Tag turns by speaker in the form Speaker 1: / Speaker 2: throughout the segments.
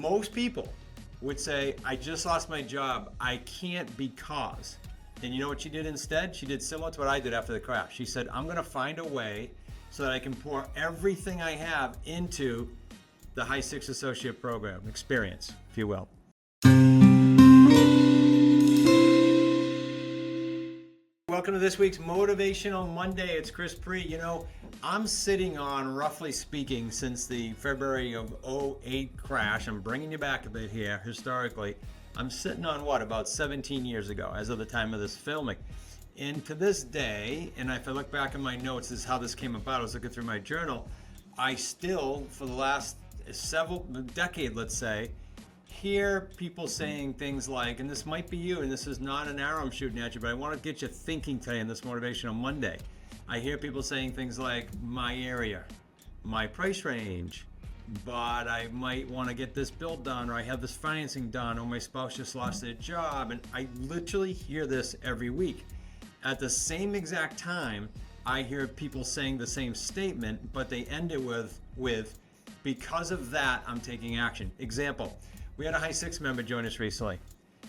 Speaker 1: Most people would say, I just lost my job. I can't because. And you know what she did instead? She did similar to what I did after the crash. She said, I'm going to find a way so that I can pour everything I have into the High Six Associate Program experience, if you will. Welcome to this week's Motivational Monday. It's Chris Pree. You know, I'm sitting on, roughly speaking, since the February of 2008 crash. I'm bringing you back a bit here, historically. I'm sitting on about 17 years ago, as of the time of this filming. And to this day, and if I look back in my notes, this is how this came about. I was looking through my journal. I still, for the last decade, let's say, hear people saying things like, and this might be you, and this is not an arrow I'm shooting at you, but I want to get you thinking today on this Motivational Monday. I hear people saying things like, my area, my price range, but I might want to get this bill done, or I have this financing done, or my spouse just lost their job. And I literally hear this every week. At the same exact time, I hear people saying the same statement, but they end it with because of that, I'm taking action. Example, we had a High Six member join us recently.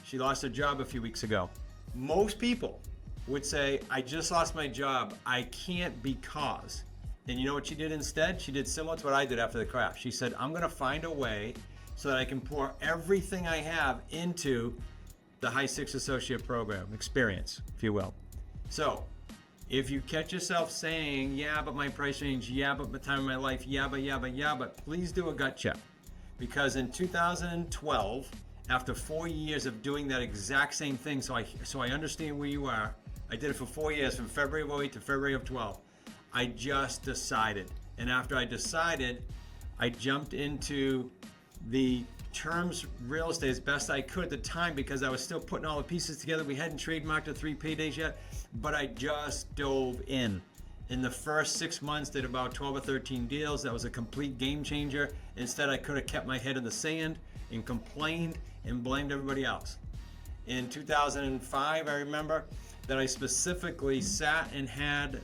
Speaker 1: She lost her job a few weeks ago. Most people would say, I just lost my job. I can't because. And you know what she did instead? She did similar to what I did after the crash. She said, I'm going to find a way so that I can pour everything I have into the High Six Associate Program experience, if you will. So if you catch yourself saying, yeah, but my price range, yeah, but the time of my life, yeah, but please do a gut check. Because in 2012, after 4 years of doing that exact same thing, so I understand where you are, I did it for 4 years, from February of 2008 to February of 12. I just decided. And after I decided, I jumped into the terms real estate as best I could at the time, because I was still putting all the pieces together. We hadn't trademarked the 3 paydays yet, but I just dove in. In the first 6 months, did about 12 or 13 deals. That was a complete game changer. Instead, I could have kept my head in the sand and complained and blamed everybody else. In 2005, I remember that I specifically sat and had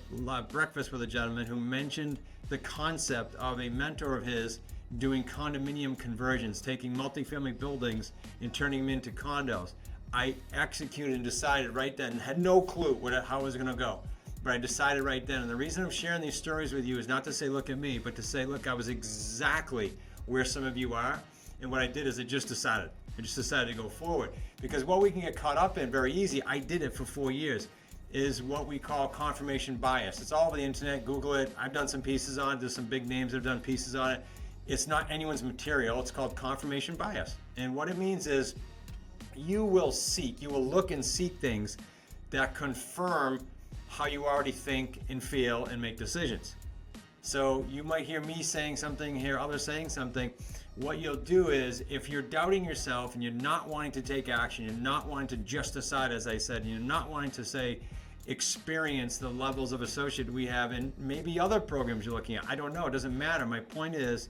Speaker 1: breakfast with a gentleman who mentioned the concept of a mentor of his doing condominium conversions, taking multifamily buildings and turning them into condos. I executed and decided right then, had no clue how it was going to go. But I decided right then, and the reason I'm sharing these stories with you is not to say, look at me, but to say, look, I was exactly where some of you are. And what I did is I just decided to go forward. Because what we can get caught up in very easy, I did it for 4 years, is what we call confirmation bias. It's all over the internet, Google it. I've done some pieces on it. There's some big names that have done pieces on it. It's not anyone's material. It's called confirmation bias. And what it means is you will look and seek things that confirm how you already think and feel and make decisions. So you might hear me saying something, hear others saying something. What you'll do is, if you're doubting yourself and you're not wanting to take action, you're not wanting to just decide, as I said, and you're not wanting to say, experience the levels of associate we have and maybe other programs you're looking at. I don't know, it doesn't matter. My point is,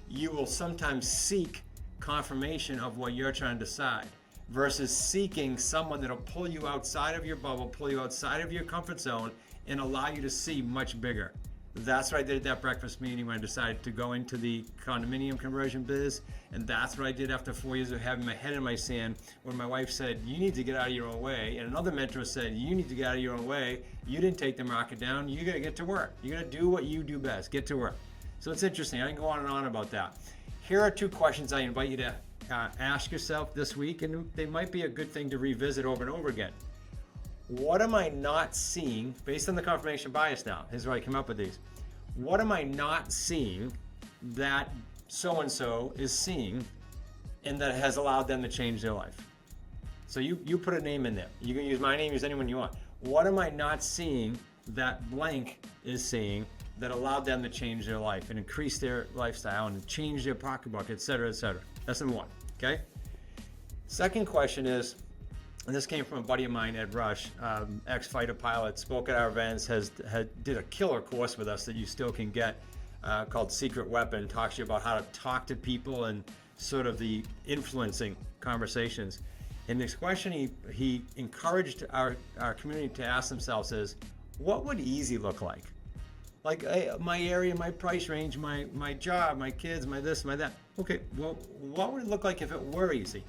Speaker 1: you will sometimes seek confirmation of what you're trying to decide, versus seeking someone that'll pull you outside of your bubble, pull you outside of your comfort zone, and allow you to see much bigger. That's what I did at that breakfast meeting when I decided to go into the condominium conversion biz, and that's what I did after 4 years of having my head in my sand, when my wife said, you need to get out of your own way, and another mentor said, you need to get out of your own way. You didn't take the market down. You gotta get to work. You gotta do what you do best. Get to work. So it's interesting. I can go on and on about that. Here are 2 questions I invite you to ask yourself this week, and they might be a good thing to revisit over and over again. What am I not seeing, based on the confirmation bias now? Here's where I came up with these. What am I not seeing that so-and-so is seeing and that has allowed them to change their life? So you put a name in there. You can use my name, use anyone you want. What am I not seeing that blank is seeing that allowed them to change their life and increase their lifestyle and change their pocketbook, et cetera, et cetera? That's number 1, okay? Second question is, and this came from a buddy of mine, Ed Rush, ex-fighter pilot, spoke at our events, did a killer course with us that you still can get called Secret Weapon. Talks to you about how to talk to people and sort of the influencing conversations. And this question he encouraged our community to ask themselves is, what would easy look like? Like my area, my price range, my job, my kids, my this, my that. Okay, well, what would it look like if it were easy?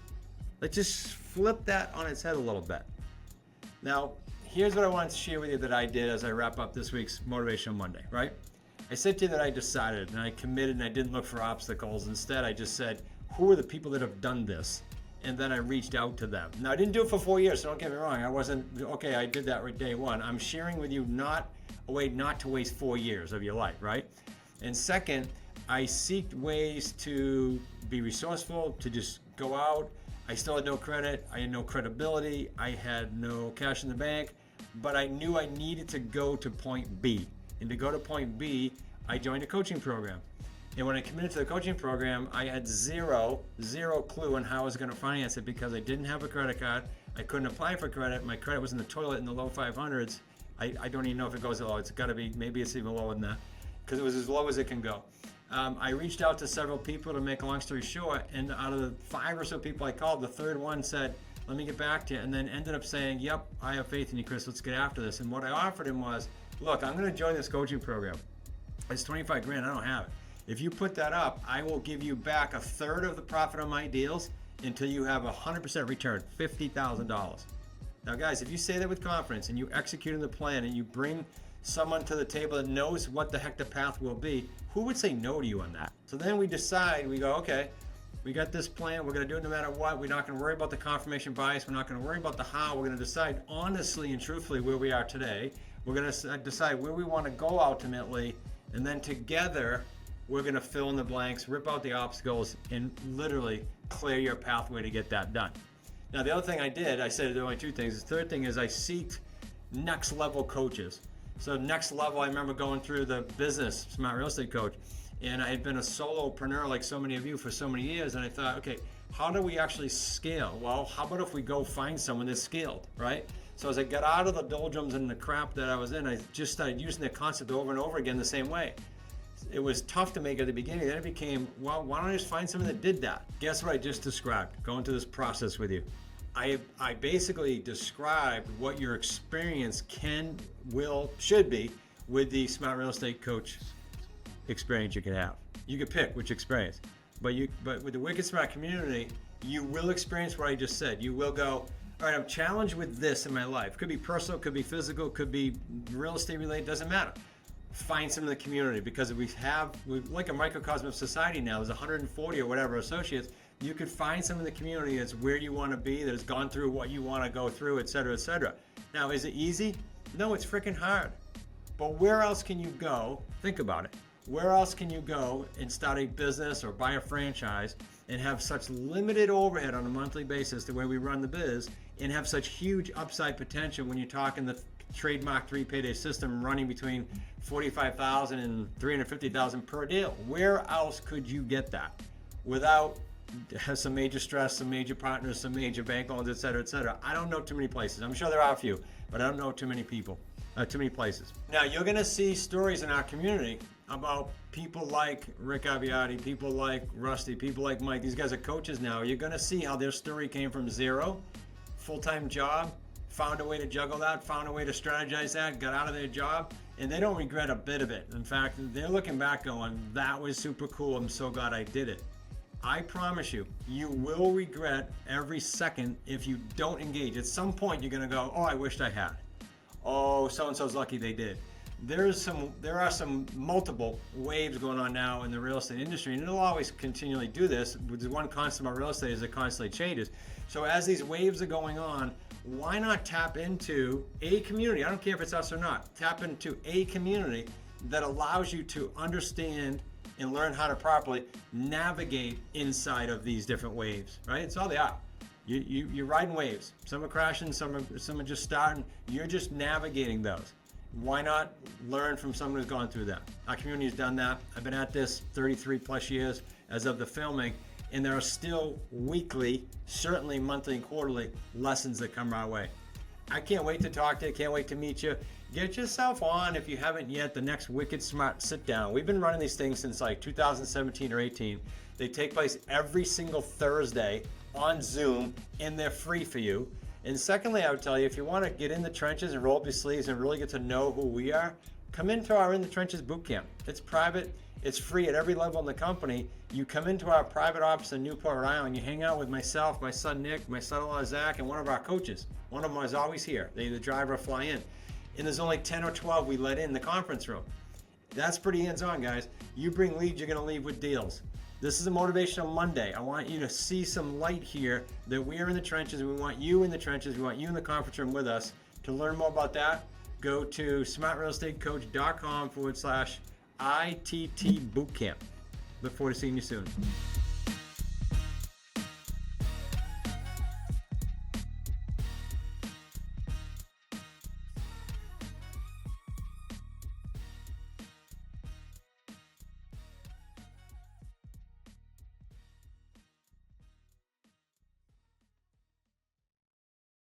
Speaker 1: Let's just flip that on its head a little bit. Now, here's what I wanted to share with you that I did as I wrap up this week's Motivational Monday, right? I said to you that I decided and I committed and I didn't look for obstacles. Instead, I just said, who are the people that have done this? And then I reached out to them. Now, I didn't do it for 4 years, so don't get me wrong. I wasn't, okay, I did that right day one. I'm sharing with you not a way not to waste 4 years of your life, right? And second, I seeked ways to be resourceful, to just go out. I still had no credit. I had no credibility. I had no cash in the bank, but I knew I needed to go to point B. And to go to point B, I joined a coaching program. And when I committed to the coaching program, I had zero clue on how I was going to finance it because I didn't have a credit card. I couldn't apply for credit. My credit was in the toilet in the low 500s. I don't even know if it goes low. It's got to be, maybe it's even lower than that because it was as low as it can go. I reached out to several people to make a long story short, and out of the 5 or so people I called, the third one said, let me get back to you, and then ended up saying, yep, I have faith in you, Chris, let's get after this. And what I offered him was, look, I'm going to join this coaching program. It's 25 grand, I don't have it. If you put that up, I will give you back a third of the profit on my deals until you have 100% return, $50,000. Now guys, if you say that with confidence and you execute in the plan and you bring someone to the table that knows what the heck the path will be, who would say no to you on that? So then we decide, we go, okay, we got this plan, we're gonna do it no matter what. We're not gonna worry about the confirmation bias. We're not gonna worry about the how. We're gonna decide honestly and truthfully where we are today. We're gonna decide where we wanna go ultimately. And then together, we're gonna fill in the blanks, rip out the obstacles, and literally clear your pathway to get that done. Now, the other thing I did, I said there were only 2 things. The third thing is I seeked next level coaches. So next level, I remember going through the business, Smart Real Estate Coach, and I had been a solopreneur like so many of you for so many years, and I thought, okay, how do we actually scale? Well, how about if we go find someone that's scaled, right? So as I got out of the doldrums and the crap that I was in, I just started using the concept over and over again the same way. It was tough to make at the beginning. Then it became, well, why don't I just find someone that did that? Guess what I just described? Going through this process with you. I basically described what your experience can, will, should be with the Smart Real Estate Coach experience you can have. You can pick which experience, but with the Wicked Smart community, you will experience what I just said. You will go, all right, I'm challenged with this in my life. Could be personal, could be physical, could be real estate related, doesn't matter. Find some in the community because we're like a microcosm of society now. There's 140 or whatever associates. You could find some in the community that's where you want to be, that has gone through what you want to go through, et cetera, et cetera. Now, is it easy? No, it's freaking hard. But where else can you go? Think about it. Where else can you go and start a business or buy a franchise and have such limited overhead on a monthly basis the way we run the biz and have such huge upside potential when you're talking the trademark 3 payday system running between $45,000 and $350,000 per deal? Where else could you get that without some major stress, some major partners, some major bank loans, et cetera, et cetera? I don't know too many places. I'm sure there are a few, but I don't know too many people, too many places. Now, you're going to see stories in our community about people like Rick Aviati, people like Rusty, people like Mike. These guys are coaches now. You're going to see how their story came from zero, full-time job, found a way to juggle that, found a way to strategize that, got out of their job, and they don't regret a bit of it. In fact, they're looking back going, that was super cool. I'm so glad I did it. I promise you, you will regret every second if you don't engage. At some point, you're going to go, oh, I wished I had. Oh, so-and-so's lucky they did. There are some multiple waves going on now in the real estate industry, and it'll always continually do this. The one constant about real estate is it constantly changes. So as these waves are going on, why not tap into a community? I don't care if it's us or not. Tap into a community that allows you to understand and learn how to properly navigate inside of these different waves, right? It's all they are. You're riding waves. Some are crashing, some are just starting. You're just navigating those. Why not learn from someone who's gone through that? Our community has done that. I've been at this 33 plus years as of the filming, and there are still weekly, certainly monthly and quarterly lessons that come our way. I can't wait to talk to you, can't wait to meet you. Get yourself on, if you haven't yet, the next Wicked Smart Sit Down. We've been running these things since like 2017 or 18. They take place every single Thursday on Zoom, and they're free for you. And secondly, I would tell you, if you want to get in the trenches and roll up your sleeves and really get to know who we are, come into our In the Trenches bootcamp. It's private. It's free at every level in the company. You come into our private office in Newport, Rhode Island. You hang out with myself, my son Nick, my son-in-law Zach, and one of our coaches. One of them is always here. They either drive or fly in. And there's only 10 or 12 we let in the conference room. That's pretty hands-on, guys. You bring leads, you're going to leave with deals. This is a Motivational Monday. I want you to see some light here that we are in the trenches. We want you in the trenches. We want you in the conference room with us. To learn more about that, go to smartrealestatecoach.com/ITT bootcamp. Look forward to seeing you soon.